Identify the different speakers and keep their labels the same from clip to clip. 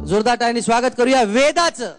Speaker 1: जोरदार टाळ्यांनी स्वागत करूया वेदाचं.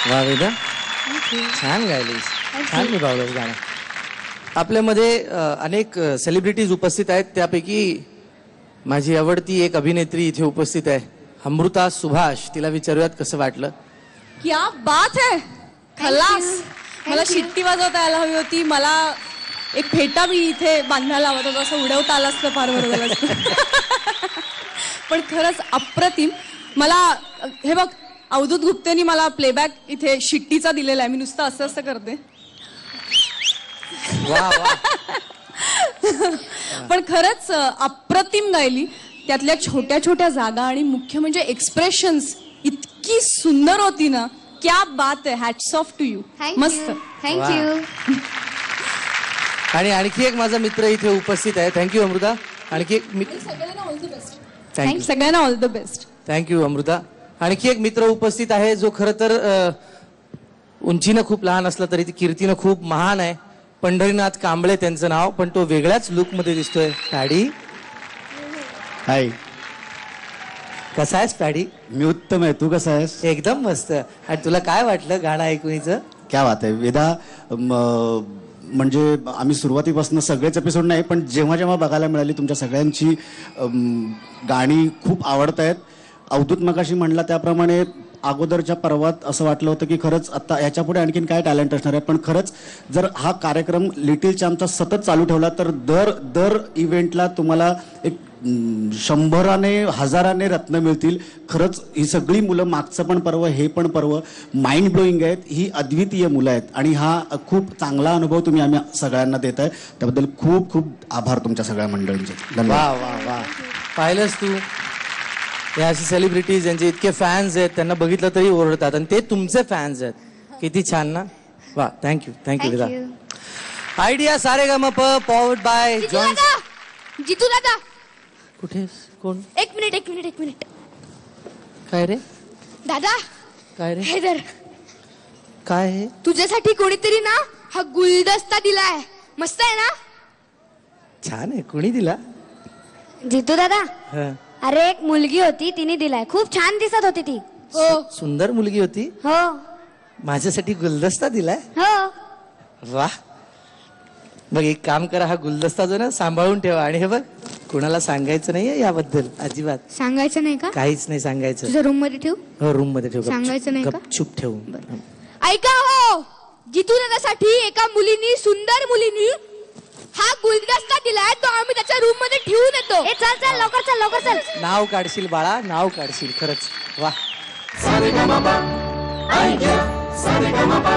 Speaker 1: वा वेदा, छान गायलीस, छान निभावलंस गाणं. आपल्यामध्ये अनेक सेलिब्रिटीज उपस्थित आहेत. त्यापैकी माझी आवडती एक अभिनेत्री इथे उपस्थित आहे, अमृता सुभाष. तिला विचारूयात कसं वाटलं.
Speaker 2: क्या बात है, खलास. मला शिट्टी वाजवता यायला हवी होती. मला एक फेटा मी इथे बांधायला हवा होता, असं उडवता आलं असतं फार बरं झालं असतं. पण खरंच अप्रतिम. मला हे बघ, अवधूत गुप्तेनी मला प्लेबॅक इथे शिट्टीचा दिलेला आहे. मी नुसतं असं असं करते. पण खरंच अप्रतिम गायली. त्यातल्या छोट्या छोट्या जागा आणि मुख्य म्हणजे एक्सप्रेशन्स इतकी सुंदर होती ना. क्या बात आहे. Hats off to you. मस्त.
Speaker 3: थँक्यू.
Speaker 1: आणि आणखी एक माझा मित्र इथे उपस्थित आहे. थँक्यू अमृता. आणखी एक
Speaker 2: सगळ्यांना ऑल द बेस्ट.
Speaker 1: थँक्यू.
Speaker 2: सगळ्यांना all the best.
Speaker 1: Thank you Amrita. आणखी एक मित्र उपस्थित आहे जो खरं तर उंचीनं खूप लहान असला तरी ती कीर्तीनं खूप महान आहे. पंढरीनाथ कांबळे त्यांचं नाव, पण तो वेगळ्याच लुक मध्ये दिसतोय. दाढी.
Speaker 4: हाय.
Speaker 1: कसा आहेस पॅडी?
Speaker 3: मी उत्तम आहे. तू कसा आहेस?
Speaker 1: एकदम मस्त. आणि तुला काय वाटलं गाणं ऐकूनचं?
Speaker 3: क्या बात आहे वेदा. म्हणजे आम्ही सुरुवातीपासून सगळेच एपिसोड नाही, पण जेव्हा जेव्हा बघायला मिळाली तुमच्या सगळ्यांची गाणी खूप आवडत आहेत. अवधूत मगाशी म्हणला त्याप्रमाणे अगोदरच्या पर्वात असं वाटलं होतं की खरंच आता ह्याच्या पुढे आणखीन काय टॅलेंट असणार आहे. पण खरंच जर हा कार्यक्रम लिटिल चॅम्पचा सतत चालू ठेवला तर दर इव्हेंटला तुम्हाला एक 100 हजाराने रत्न मिळतील. खरंच ही सगळी मुलं, मागचं पण पर्व हे पण पर्व माइंड ब्लोईंग आहेत. ही अद्वितीय मुलं आहेत आणि हा खूप चांगला अनुभव तुम्ही आम्ही सगळ्यांना देत आहे. त्याबद्दल खूप खूप आभार तुमच्या सगळ्या मंडळींचे. धन्यवाद.
Speaker 1: वा वा वा. पाहिलंस तू, हे असे सेलिब्रिटीज ज्यांचे इतके फॅन्स आहेत त्यांना बघितलं तरी ओरडतात आणि ते तुमचे फॅन्स आहेत. किती छान ना. वा, thank you Veda. Idea Saregamapa powered by John.
Speaker 4: Jitu दादा,
Speaker 1: कुठे कोण?
Speaker 4: एक मिनिट
Speaker 1: काय रे?
Speaker 4: दादा,
Speaker 1: काय रे?
Speaker 4: हे धर.
Speaker 1: काय हे?
Speaker 4: तुझ्यासाठी कोणीतरी ना हा गुलदस्ता दिलाय. मस्त आहे ना?
Speaker 1: छान आहे. कुणी दिला?
Speaker 5: जितू दादा,
Speaker 1: हं.
Speaker 5: अरे एक मुलगी होती, तिने दिलाय. खूप छान दिसत होती ती.
Speaker 4: हो
Speaker 1: सुंदर मुलगी होती.
Speaker 5: हो
Speaker 1: माझ्यासाठी गुलदस्ता दिलाय.
Speaker 5: हो.
Speaker 1: वा. बघ, एक काम करा, हा गुलदस्ता जो ना सांभाळून ठेवा आणि हे बघ, कुणाला सांगायचं नाहीये याबद्दल अजिबात.
Speaker 4: सांगायचं नाही का?
Speaker 1: काहीच नाही सांगायचं.
Speaker 4: तुझ्या रूम मध्ये ठेव.
Speaker 1: हो, रूम मध्ये ठेव.
Speaker 4: सांगायचं नाही का?
Speaker 1: चुप ठेवू.
Speaker 4: ऐका हो, जितू दादासाठी एका सुंदर मुलीनी हा गुलदस्ता दिलाय. तो आम्ही त्याच्या रूम मध्ये ठेवून येतो.
Speaker 5: ए चल चल लवकर चल.
Speaker 1: नाव काढशील बाळा, नाव काढशील खरंच. वा.
Speaker 6: Sa re ga ma pa, ay yeah. Sa re ga ma pa,